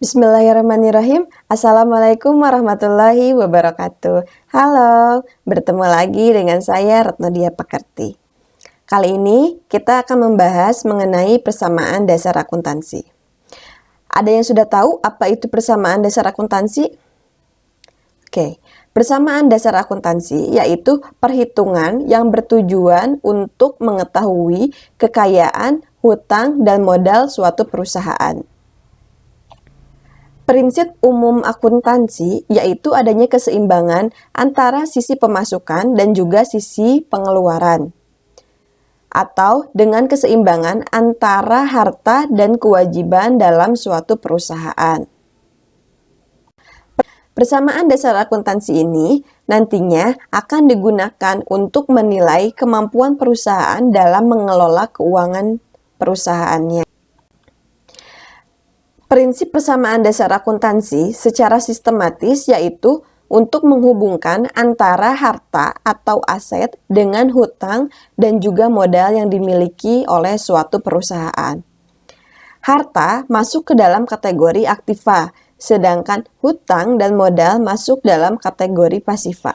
Bismillahirrahmanirrahim. Assalamualaikum warahmatullahi wabarakatuh. Halo, bertemu lagi dengan saya Retno Dia Pekerti. Kali ini kita akan membahas mengenai persamaan dasar akuntansi. Ada yang sudah tahu apa itu persamaan dasar akuntansi? Oke, persamaan dasar akuntansi yaitu perhitungan yang bertujuan untuk mengetahui kekayaan, hutang, dan modal suatu perusahaan. Prinsip umum akuntansi yaitu adanya keseimbangan antara sisi pemasukan dan juga sisi pengeluaran, atau dengan keseimbangan antara harta dan kewajiban dalam suatu perusahaan. Persamaan dasar akuntansi ini nantinya akan digunakan untuk menilai kemampuan perusahaan dalam mengelola keuangan perusahaannya. Prinsip persamaan dasar akuntansi secara sistematis yaitu untuk menghubungkan antara harta atau aset dengan hutang dan juga modal yang dimiliki oleh suatu perusahaan. Harta masuk ke dalam kategori aktiva, sedangkan hutang dan modal masuk dalam kategori pasiva.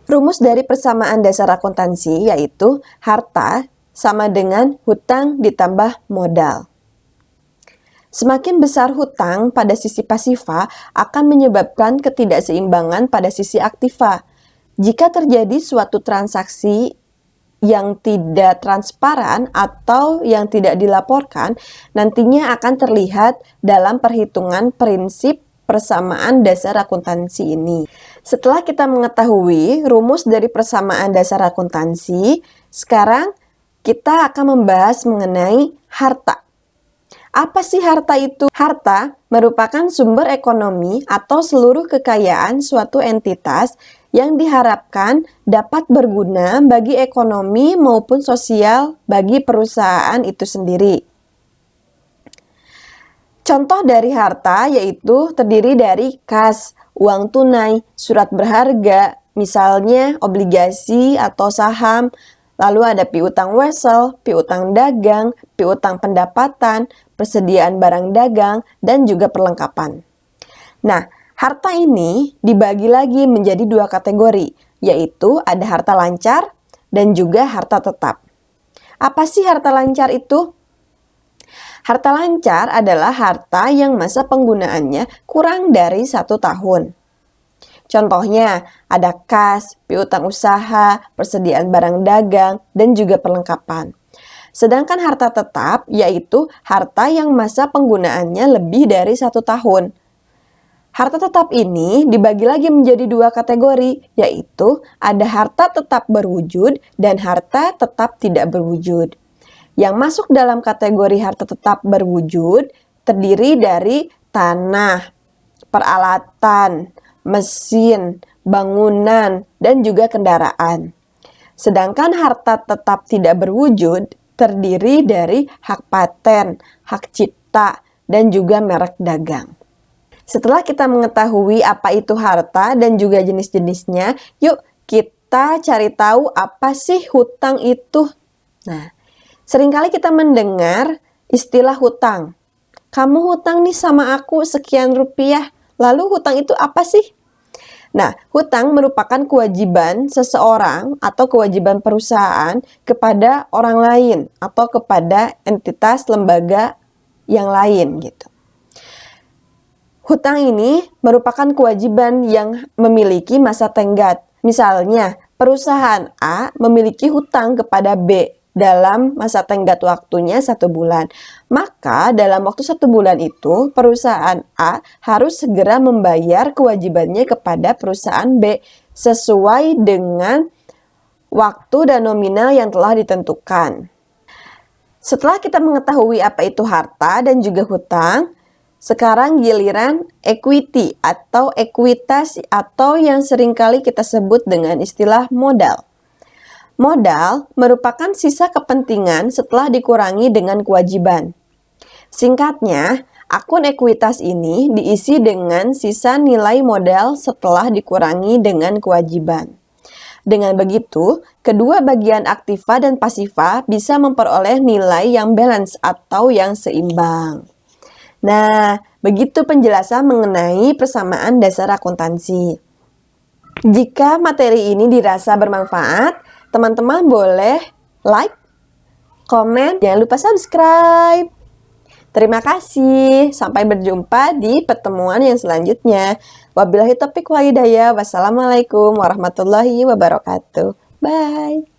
Rumus dari persamaan dasar akuntansi yaitu harta sama dengan hutang ditambah modal. Semakin besar hutang pada sisi pasiva akan menyebabkan ketidakseimbangan pada sisi aktiva. Jika terjadi suatu transaksi yang tidak transparan atau yang tidak dilaporkan, nantinya akan terlihat dalam perhitungan prinsip persamaan dasar akuntansi ini. Setelah kita mengetahui rumus dari persamaan dasar akuntansi, sekarang kita akan membahas mengenai harta. Apa sih harta itu? Harta merupakan sumber ekonomi atau seluruh kekayaan suatu entitas yang diharapkan dapat berguna bagi ekonomi maupun sosial bagi perusahaan itu sendiri. Contoh dari harta yaitu terdiri dari kas, uang tunai, surat berharga, misalnya obligasi atau saham. Lalu ada piutang wesel, piutang dagang, piutang pendapatan, persediaan barang dagang, dan juga perlengkapan. Nah, harta ini dibagi lagi menjadi dua kategori, yaitu ada harta lancar dan juga harta tetap. Apa sih harta lancar itu? Harta lancar adalah harta yang masa penggunaannya kurang dari 1 tahun. Contohnya, ada kas, piutang usaha, persediaan barang dagang, dan juga perlengkapan. Sedangkan harta tetap yaitu harta yang masa penggunaannya lebih dari 1 tahun. Harta tetap ini dibagi lagi menjadi dua kategori, yaitu ada harta tetap berwujud dan harta tetap tidak berwujud. Yang masuk dalam kategori harta tetap berwujud terdiri dari tanah, peralatan, mesin, bangunan, dan juga kendaraan. Sedangkan harta tetap tidak berwujud terdiri dari hak paten, hak cipta, dan juga merek dagang. Setelah kita mengetahui apa itu harta dan juga jenis-jenisnya, yuk kita cari tahu apa sih hutang itu. Nah, seringkali kita mendengar istilah hutang. Kamu hutang nih sama aku sekian rupiah. Lalu hutang itu apa sih? Nah, hutang merupakan kewajiban seseorang atau kewajiban perusahaan kepada orang lain atau kepada entitas lembaga yang lain gitu. Hutang ini merupakan kewajiban yang memiliki masa tenggat. Misalnya, perusahaan A memiliki hutang kepada B dalam masa tenggat waktunya 1 bulan. Maka dalam waktu 1 bulan itu perusahaan A harus segera membayar kewajibannya kepada perusahaan B sesuai dengan waktu dan nominal yang telah ditentukan. Setelah kita mengetahui apa itu harta dan juga hutang, sekarang giliran equity atau ekuitas atau yang seringkali kita sebut dengan istilah modal. Modal merupakan sisa kepentingan setelah dikurangi dengan kewajiban. Singkatnya, akun ekuitas ini diisi dengan sisa nilai modal setelah dikurangi dengan kewajiban. Dengan begitu, kedua bagian aktiva dan pasiva bisa memperoleh nilai yang balance atau yang seimbang. Nah, begitu penjelasan mengenai persamaan dasar akuntansi. Jika materi ini dirasa bermanfaat, teman-teman boleh like, komen, jangan lupa subscribe. Terima kasih, sampai berjumpa di pertemuan yang selanjutnya. Wabillahi taufiq wal hidayah. Wassalamualaikum warahmatullahi wabarakatuh. Bye.